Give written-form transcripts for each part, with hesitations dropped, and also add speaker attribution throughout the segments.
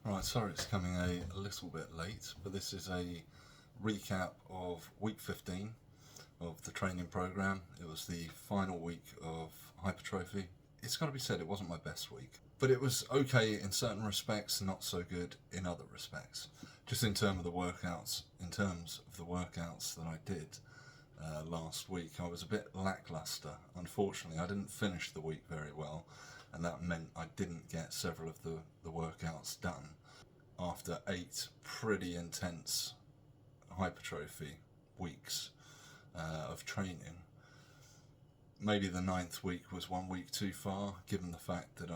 Speaker 1: Right, sorry it's coming a little bit late, but this is a recap of week 15 of the training program. It was the final week of hypertrophy. It's got to be said, it wasn't my best week, but it was okay in certain respects, not so good in other respects. Just in terms of the workouts, that I did last week, I was a bit lackluster. Unfortunately, I didn't finish the week very well, and that meant I didn't get several of the workouts done after 8 pretty intense hypertrophy weeks of training. Maybe the ninth week was 1 week too far, given the fact that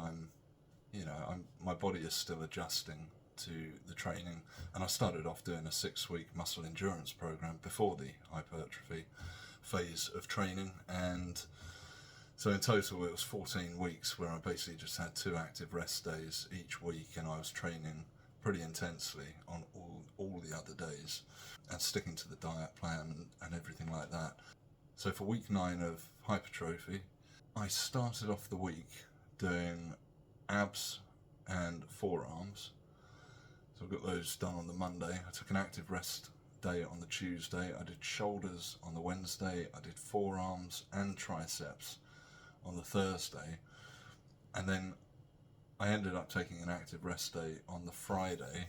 Speaker 1: my body is still adjusting to the training, and I started off doing a 6 week muscle endurance program before the hypertrophy phase of training, and so in total it was 14 weeks where I basically just had 2 active rest days each week, and I was training pretty intensely on all the other days and sticking to the diet plan and everything like that. So for week 9 of hypertrophy, I started off the week doing abs and forearms. So I got those done on the Monday. I took an active rest day on the Tuesday. I did shoulders on the Wednesday. I did forearms and triceps on the Thursday. And then I ended up taking an active rest day on the Friday.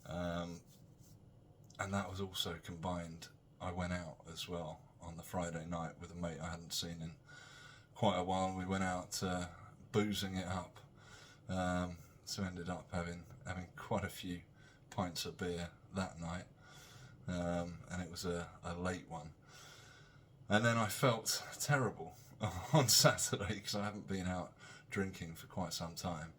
Speaker 1: And that was also combined. I went out as well on the Friday night with a mate I hadn't seen in quite a while, and we went out boozing it up. So ended up having quite a few pints of beer that night, and it was a late one. And then I felt terrible on Saturday because I haven't been out drinking for quite some time.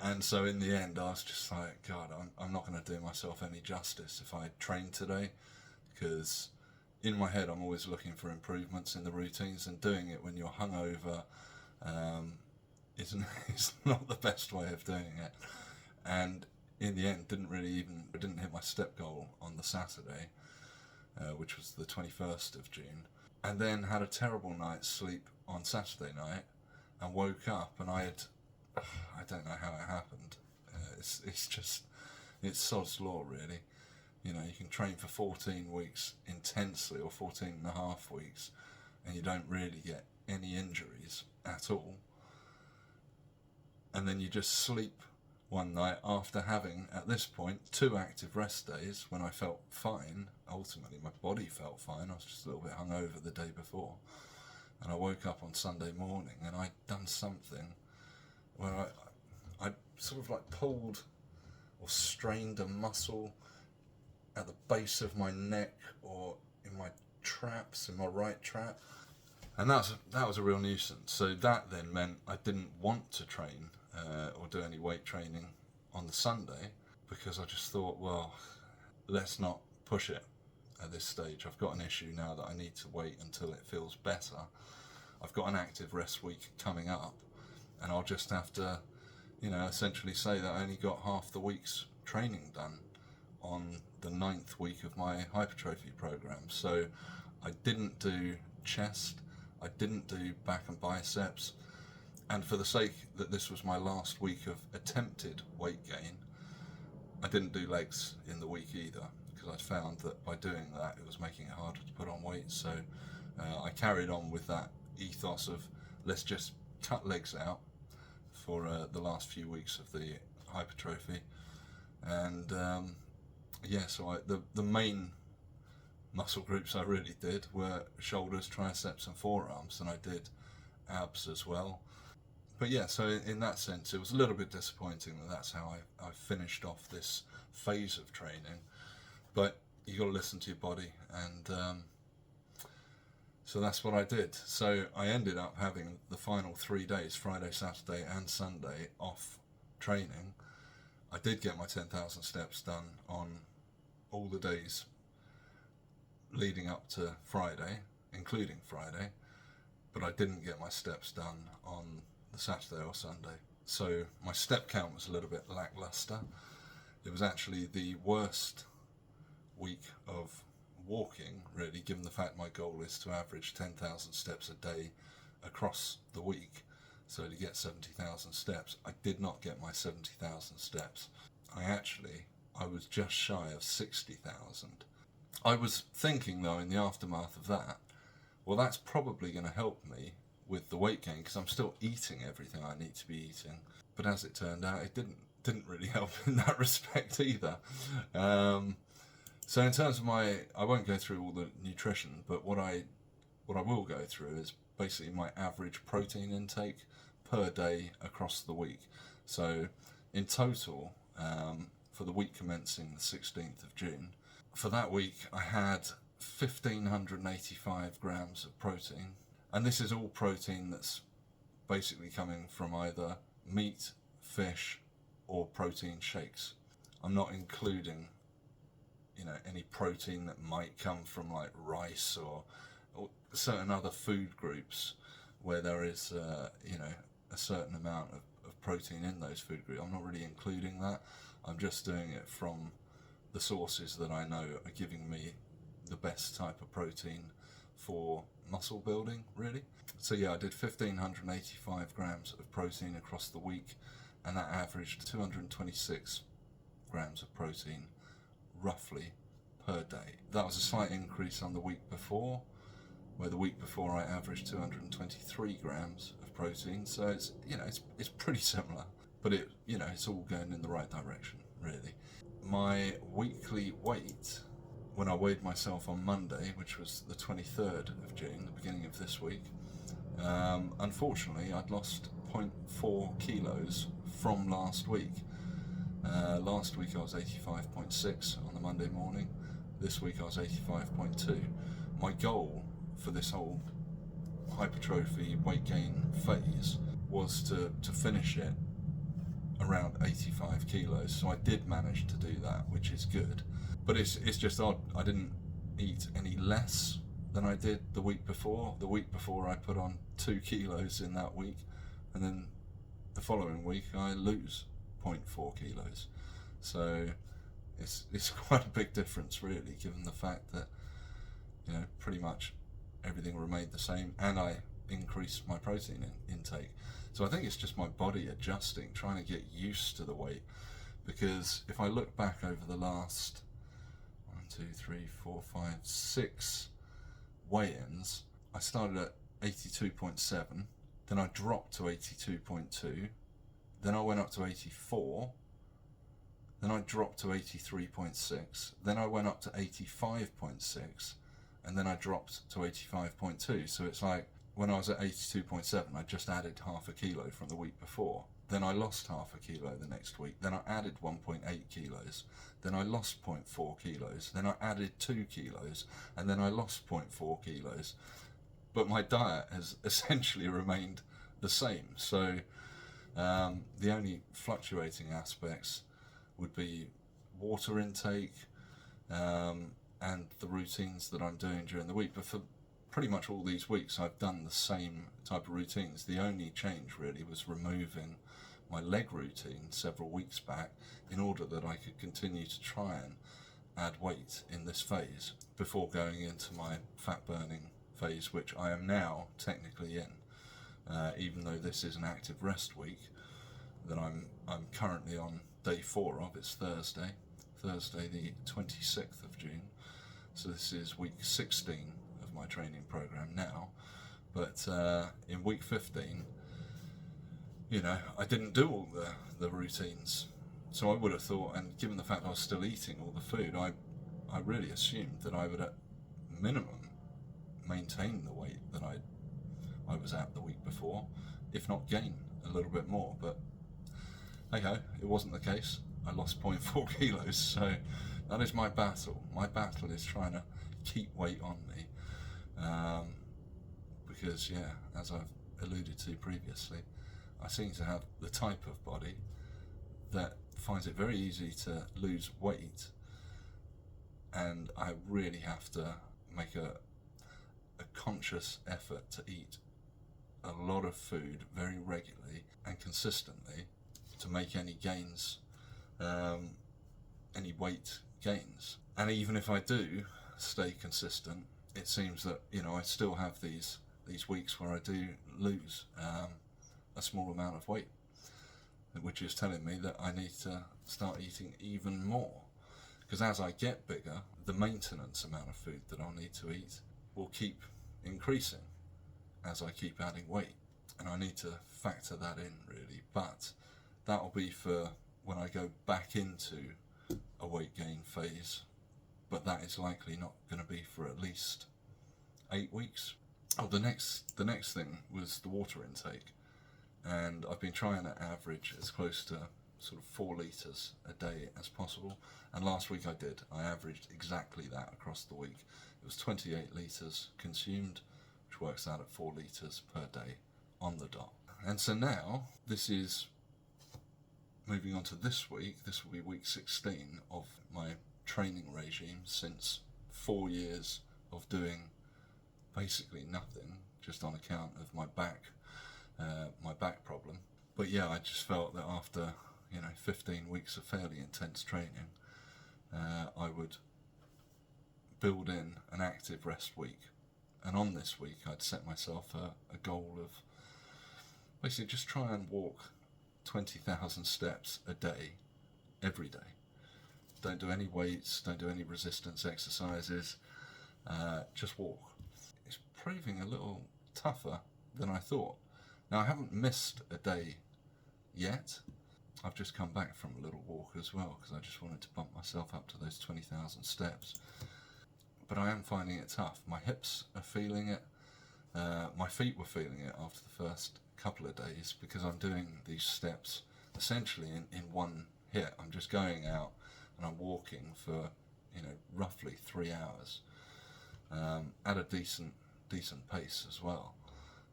Speaker 1: And so in the end, I was just like, God, I'm not going to do myself any justice if I train today, because in my head I'm always looking for improvements in the routines, and doing it when you're hungover is not the best way of doing it. And in the end, didn't hit my step goal on the Saturday, which was the 21st of June, and then had a terrible night's sleep on Saturday night, and woke up and I don't know how it happened. It's sod's law, really. You can train for 14 weeks intensely, or 14 and a half weeks, and you don't really get any injuries at all. And then you just sleep one night after having, at this point, 2 active rest days when I felt fine. Ultimately, my body felt fine. I was just a little bit hungover the day before. And I woke up on Sunday morning and I'd done something where I sort of like pulled or strained a muscle at the base of my neck or in my traps, in my right trap. And that was a real nuisance. So that then meant I didn't want to train or do any weight training on the Sunday, because I just thought, well, let's not push it at this stage. I've got an issue now that I need to wait until it feels better. I've got an active rest week coming up, and I'll just have to, essentially say that I only got half the week's training done on the 9th week of my hypertrophy program. So I didn't do chest, I didn't do back and biceps, and for the sake that this was my last week of attempted weight gain, I didn't do legs in the week either, because I found that by doing that it was making it harder to put on weight. So I carried on with that ethos of let's just cut legs out for the last few weeks of the hypertrophy. And so the main muscle groups I really did were shoulders, triceps and forearms, and I did abs as well. But yeah, so in that sense it was a little bit disappointing that that's how I finished off this phase of training. But you got to listen to your body, and so that's what I did. So I ended up having the final 3 days, Friday, Saturday and Sunday, off training. I did get my 10,000 steps done on all the days leading up to Friday, including Friday, but I didn't get my steps done on the Saturday or Sunday. So my step count was a little bit lackluster. It was actually the worst week of walking, really, given the fact my goal is to average 10,000 steps a day across the week. So to get 70,000 steps, I did not get my 70,000 steps. I was just shy of 60,000. I was thinking though in the aftermath of that, well, that's probably going to help me with the weight gain because I'm still eating everything I need to be eating. But as it turned out, it didn't really help in that respect either. So in terms of I won't go through all the nutrition, but what I will go through is basically my average protein intake per day across the week. So in total, for the week commencing the 16th of June, for that week I had 1,585 grams of protein, and this is all protein that's basically coming from either meat, fish, or protein shakes. I'm not including, any protein that might come from like rice or certain other food groups where there is, a certain amount of protein in those food groups. I'm not really including that. I'm just doing it from the sources that I know are giving me the best type of protein for muscle building, really. So yeah, I did 1,585 grams of protein across the week, and that averaged 226 grams of protein roughly per day. That was a slight increase on the week before, where the week before I averaged 223 grams of protein. So it's pretty similar, but it's all going in the right direction, really. My weekly weight, when I weighed myself on Monday, which was the 23rd of June, the beginning of this week, unfortunately I'd lost 0.4 kilos from last week. Last week I was 85.6 on the Monday morning. This week I was 85.2. My goal for this whole hypertrophy weight gain phase was to finish it around 85 kilos. So I did manage to do that, which is good. But it's just odd. I didn't eat any less than I did the week before. The week before I put on 2 kilos in that week, and then the following week I lose 0.4 kilos. So it's quite a big difference, really, given the fact that pretty much everything remained the same, and I increased my protein intake. So I think it's just my body adjusting, trying to get used to the weight. Because if I look back over the last 6 weigh-ins, I started at 82.7, then I dropped to 82.2, then I went up to 84, then I dropped to 83.6, then I went up to 85.6, and then I dropped to 85.2. So it's like when I was at 82.7, I just added half a kilo from the week before. Then I lost half a kilo the next week. Then I added 1.8 kilos. Then I lost 0.4 kilos. Then I added 2 kilos. And then I lost 0.4 kilos. But my diet has essentially remained the same. So the only fluctuating aspects would be water intake and the routines that I'm doing during the week. But for pretty much all these weeks, I've done the same type of routines. The only change really was removing my leg routine several weeks back in order that I could continue to try and add weight in this phase before going into my fat burning phase, which I am now technically in, even though this is an active rest week that I'm currently on day 4 of. It's Thursday the 26th of June, so this is week 16 of my training program now. But in week 15, I didn't do all the routines. So I would have thought, and given the fact I was still eating all the food, I really assumed that I would at minimum maintain the weight that I was at the week before, if not gain a little bit more. But hey ho, it wasn't the case. I lost 0.4 kilos, so that is my battle. My battle is trying to keep weight on me. Because, as I've alluded to previously, I seem to have the type of body that finds it very easy to lose weight, and I really have to make a conscious effort to eat a lot of food very regularly and consistently to make any gains, any weight gains. And even if I do stay consistent, it seems that I still have these weeks where I do lose a small amount of weight, which is telling me that I need to start eating even more. Because as I get bigger, the maintenance amount of food that I'll need to eat will keep increasing as I keep adding weight. And I need to factor that in, really. But that'll be for when I go back into a weight gain phase. But that is likely not going to be for at least 8 weeks. Oh, the next thing was the water intake. And I've been trying to average as close to sort of 4 litres a day as possible. And last week I did. I averaged exactly that across the week. It was 28 litres consumed, which works out at 4 litres per day on the dot. And so now, this is moving on to this week. This will be week 16 of my training regime since 4 years of doing basically nothing, just on account of my back problem. But yeah, I just felt that after 15 weeks of fairly intense training, I would build in an active rest week. And on this week, I'd set myself a goal of basically just try and walk 20,000 steps a day, every day. Don't do any weights, don't do any resistance exercises, just walk. It's proving a little tougher than I thought. Now, I haven't missed a day yet. I've just come back from a little walk as well, because I just wanted to bump myself up to those 20,000 steps. But I am finding it tough. My hips are feeling it. My feet were feeling it after the first couple of days, because I'm doing these steps essentially in one hit. I'm just going out and I'm walking for roughly 3 hours at a decent pace as well.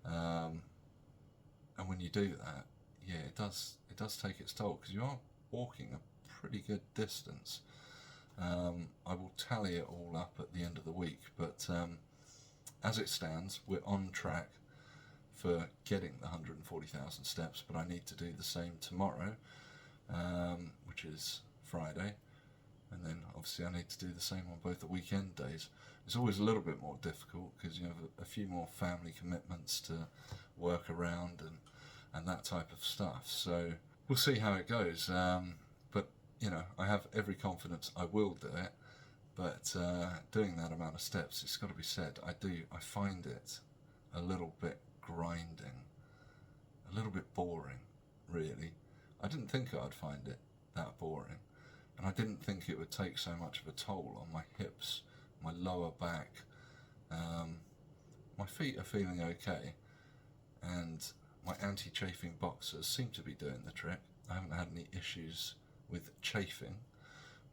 Speaker 1: And when you do that, yeah, it does take its toll, because you are walking a pretty good distance. I will tally it all up at the end of the week, but as it stands, we're on track for getting the 140,000 steps, but I need to do the same tomorrow, which is Friday, and then obviously I need to do the same on both the weekend days. It's always a little bit more difficult because you have a few more family commitments to work around and that type of stuff, so we'll see how it goes. But I have every confidence I will do it, but doing that amount of steps, it's got to be said, I find it a little bit grinding, a little bit boring, really. I didn't think I'd find it that boring, and I didn't think it would take so much of a toll on my hips, my lower back. My feet are feeling okay, and my anti-chafing boxers seem to be doing the trick. I haven't had any issues with chafing,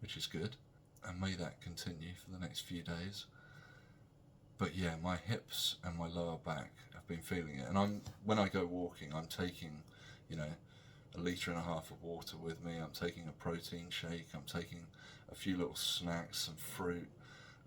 Speaker 1: which is good, and may that continue for the next few days. But yeah, my hips and my lower back have been feeling it, and when I go walking, I'm taking, 1.5 litres of water with me. I'm taking a protein shake. I'm taking a few little snacks, some fruit,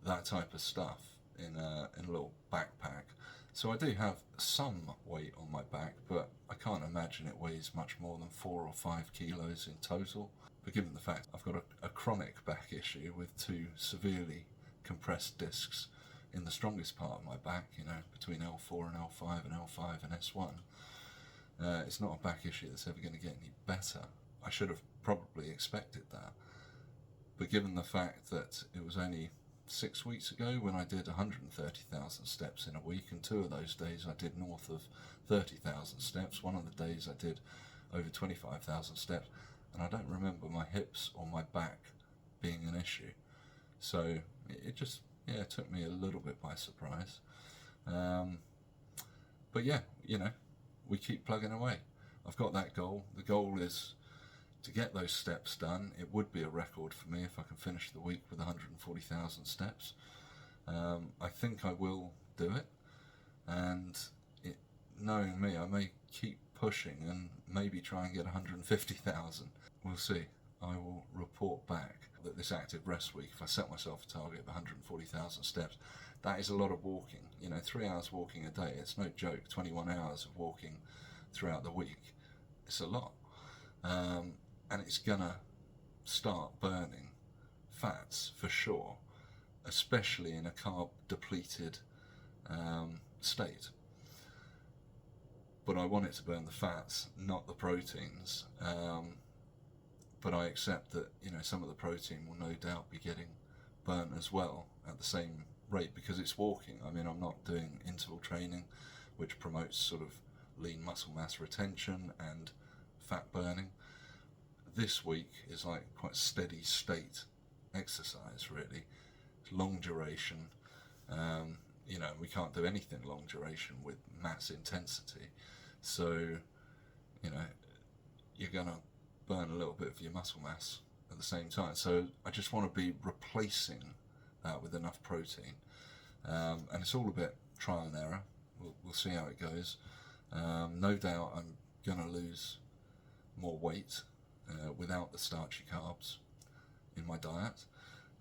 Speaker 1: that type of stuff in a little backpack. So I do have some weight on my back, but I can't imagine it weighs much more than 4 or 5 kilos in total. But given the fact I've got a chronic back issue with 2 severely compressed discs in the strongest part of my back, between L4 and L5 and L5 and S1, it's not a back issue that's ever going to get any better. I should have probably expected that. But given the fact that it was only 6 weeks ago when I did 130,000 steps in a week, and 2 of those days I did north of 30,000 steps, one of the days I did over 25,000 steps, and I don't remember my hips or my back being an issue. So it just took me a little bit by surprise. But yeah, we keep plugging away. I've got that goal. The goal is to get those steps done. It would be a record for me if I can finish the week with 140,000 steps. I think I will do it, and knowing me, I may keep pushing and maybe try and get 150,000. We'll see. I will report back that this active rest week, if I set myself a target of 140,000 steps, that is a lot of walking. 3 hours walking a day, it's no joke. 21 hours of walking throughout the week, it's a lot. And it's gonna start burning fats for sure, especially in a carb depleted state. but I want it to burn the fats, not the proteins. But I accept that, you know, some of the protein will no doubt be getting burnt as well at the same rate, because it's walking. I mean, I'm not doing interval training, which promotes sort of lean muscle mass retention and fat burning. This week is like quite steady state exercise, really. It's long duration. You know, we can't do anything long duration with mass intensity. So, you know, you're going to burn a little bit of your muscle mass at the same time. So I just want to be replacing that with enough protein. And it's all a bit trial and error. We'll see how it goes. No doubt I'm going to lose more weight without the starchy carbs in my diet.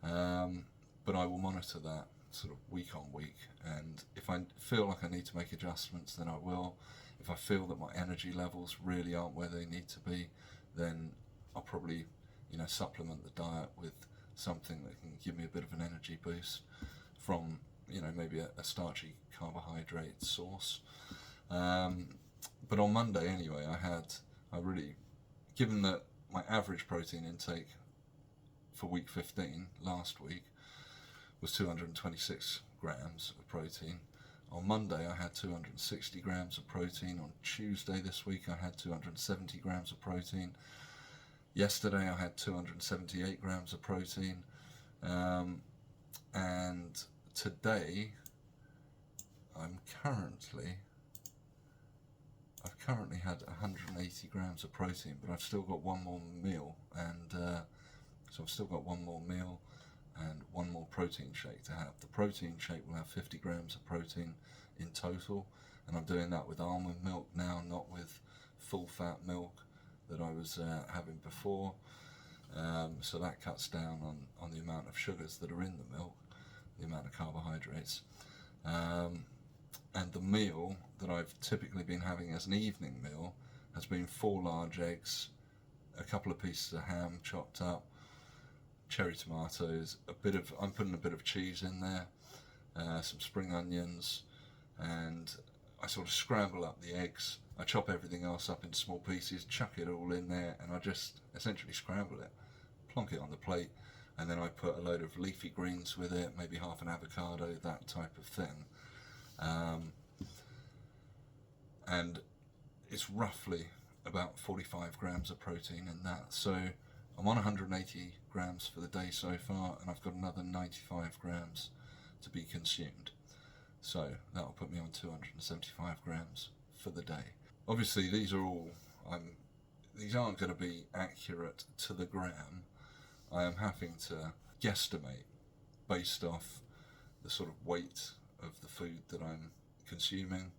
Speaker 1: But I will monitor that sort of week on week, and if I feel like I need to make adjustments, then I will. If I feel that my energy levels really aren't where they need to be, then I'll probably, you know, supplement the diet with something that can give me a bit of an energy boost from, you know, maybe a starchy carbohydrate source. But on Monday anyway, I really, given that my average protein intake for week 15 last week was 226 grams of protein. On Monday I had 260 grams of protein. On Tuesday this week I had 270 grams of protein. Yesterday I had 278 grams of protein. And today I've currently had 180 grams of protein, but I've still got one more meal, and so I've still got one more meal and one more protein shake to have. The protein shake will have 50 grams of protein in total, and I'm doing that with almond milk now, not with full fat milk that I was having before. So that cuts down on the amount of sugars that are in the milk, the amount of carbohydrates. And the meal that I've typically been having as an evening meal has been 4 large eggs, a couple of pieces of ham chopped up, cherry tomatoes, I'm putting a bit of cheese in there, some spring onions, and I sort of scramble up the eggs. I chop everything else up in small pieces, chuck it all in there, and I just essentially scramble it, plonk it on the plate, and then I put a load of leafy greens with it, maybe half an avocado, that type of thing. And it's roughly about 45 grams of protein in that. So I'm on 180 grams for the day so far, and I've got another 95 grams to be consumed. So that'll put me on 275 grams for the day. Obviously these aren't going to be accurate to the gram. I am having to guesstimate based off the sort of weight of the food that I'm consuming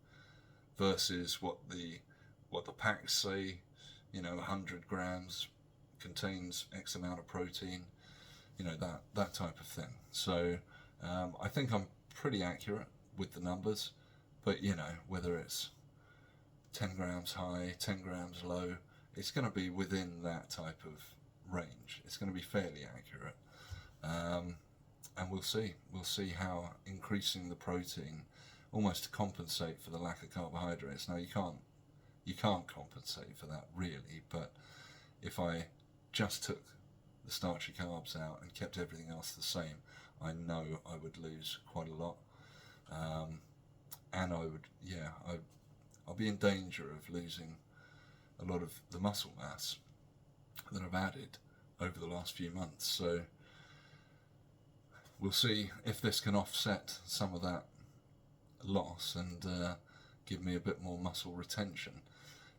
Speaker 1: versus what the packs say. You know, 100 grams contains X amount of protein, you know, that type of thing. So I think I'm pretty accurate with the numbers, but you know, whether it's 10 grams high, 10 grams low, it's going to be within that type of range. It's going to be fairly accurate. And we'll see how increasing the protein almost to compensate for the lack of carbohydrates. Now you can't compensate for that really, but if I just took the starchy carbs out and kept everything else the same, I know I would lose quite a lot, and I'll be in danger of losing a lot of the muscle mass that I've added over the last few months. So we'll see if this can offset some of that loss and give me a bit more muscle retention,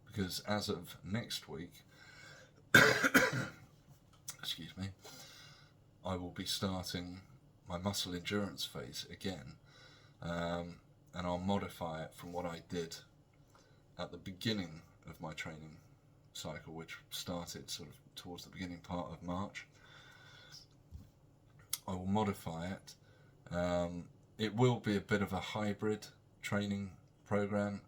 Speaker 1: because as of next week excuse me, I will be starting my muscle endurance phase again, and I'll modify it from what I did at the beginning of my training cycle, which started sort of towards the beginning part of March. I will modify it. It will be a bit of a hybrid training program.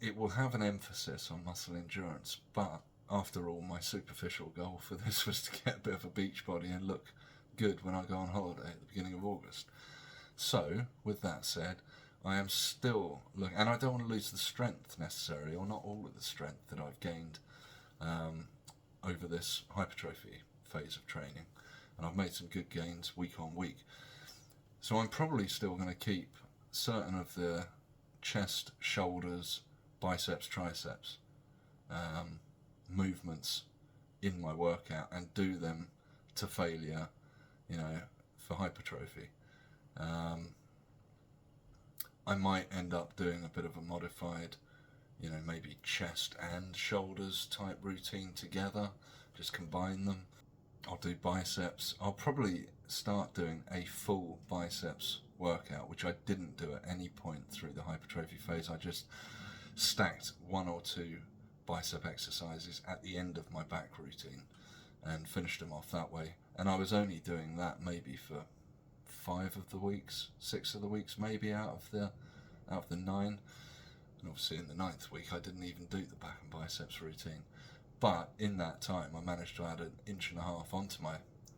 Speaker 1: It will have an emphasis on muscle endurance, but after all, my superficial goal for this was to get a bit of a beach body and look good when I go on holiday at the beginning of August. So, with that said, I am still looking, and I don't want to lose the strength necessarily, or not all of the strength that I've gained over this hypertrophy phase of training. And I've made some good gains week on week. So I'm probably still going to keep certain of the chest, shoulders, biceps, triceps movements in my workout and do them to failure, for hypertrophy. I might end up doing a bit of a modified, maybe chest and shoulders type routine together, just combine them. I'll do biceps. I'll probably start doing a full biceps workout, which I didn't do at any point through the hypertrophy phase. I just stacked one or two bicep exercises at the end of my back routine and finished them off that way. And I was only doing that maybe for 5 of the weeks, 6 of the weeks maybe out of the 9. And obviously in the 9th week I didn't even do the back and biceps routine. But in that time I managed to add 1.5 inches onto my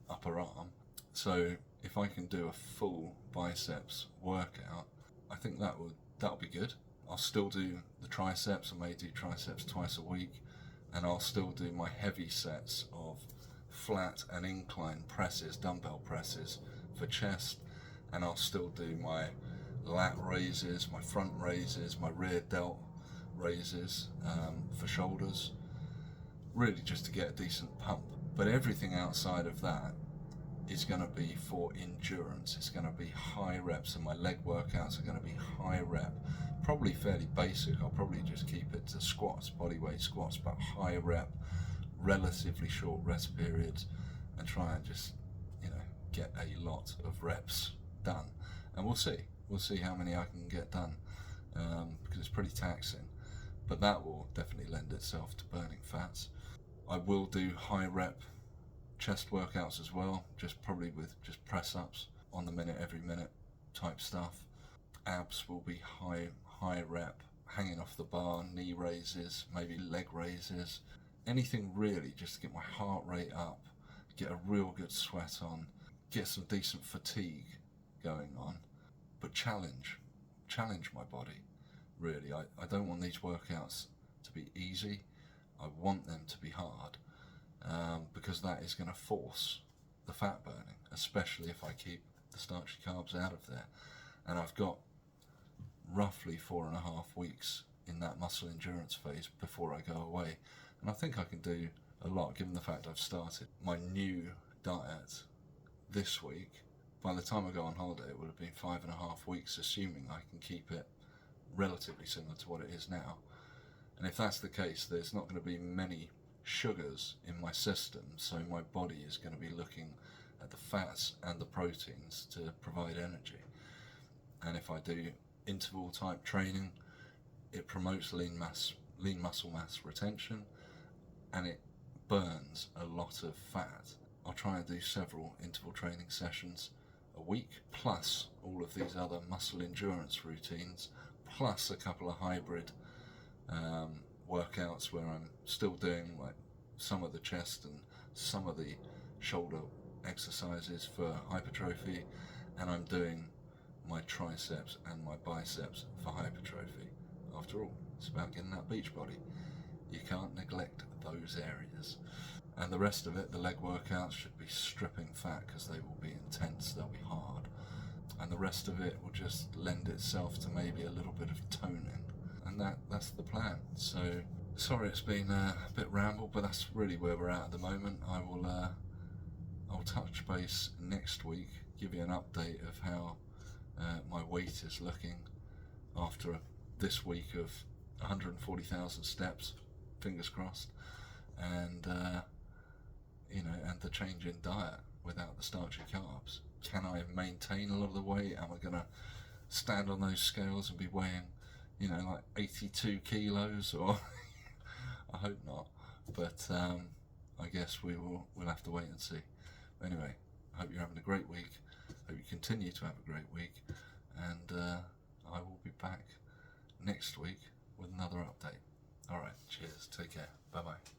Speaker 1: upper arm. So if I can do a full biceps workout, I think that'll be good. I'll still do the triceps. I may do triceps twice a week, and I'll still do my heavy sets of flat and incline presses, dumbbell presses for chest, and I'll still do my lat raises, my front raises, my rear delt raises for shoulders, really just to get a decent pump. But everything outside of that is going to be for endurance. It's going to be high reps, and my leg workouts are going to be high rep, probably fairly basic. I'll probably just keep it to squats, bodyweight squats, but high rep, relatively short rest periods, and try and just get a lot of reps done. And we'll see how many I can get done, because it's pretty taxing, but that will definitely lend itself to burning fats. I will do high rep chest workouts as well, probably with just press ups on the minute, every minute type stuff. Abs will be high rep, hanging off the bar, knee raises, maybe leg raises, anything really just to get my heart rate up, get a real good sweat on, get some decent fatigue going on, but challenge my body, really. I don't want these workouts to be easy. I want them to be hard, because that is going to force the fat burning, especially if I keep the starchy carbs out of there. And I've got roughly 4.5 weeks in that muscle endurance phase before I go away, and I think I can do a lot given the fact I've started my new diet this week. By the time I go on holiday it would have been 5.5 weeks, assuming I can keep it relatively similar to what it is now. And if that's the case, there's not going to be many sugars in my system, so my body is going to be looking at the fats and the proteins to provide energy. And if I do interval type training, it promotes lean muscle mass retention, and it burns a lot of fat. I'll try and do several interval training sessions a week, plus all of these other muscle endurance routines, plus a couple of hybrid workouts where I'm still doing like some of the chest and some of the shoulder exercises for hypertrophy, and I'm doing my triceps and my biceps for hypertrophy. After all, it's about getting that beach body. You can't neglect those areas. And the rest of it, the leg workouts, should be stripping fat because they will be intense, they'll be hard. And the rest of it will just lend itself to maybe a little bit of toning. And that's the plan. So, sorry it's been a bit ramble, but that's really where we're at the moment. I'll touch base next week, give you an update of how my weight is looking after this week of 140,000 steps, fingers crossed, and and the change in diet without the starchy carbs. Can I maintain a lot of the weight? Am I going to stand on those scales and be weighing, like 82 kilos? Or I hope not. But I guess we'll have to wait and see. Anyway, I hope you're having a great week. Hope you continue to have a great week. And I will be back next week with another update. Alright, cheers. Take care. Bye-bye.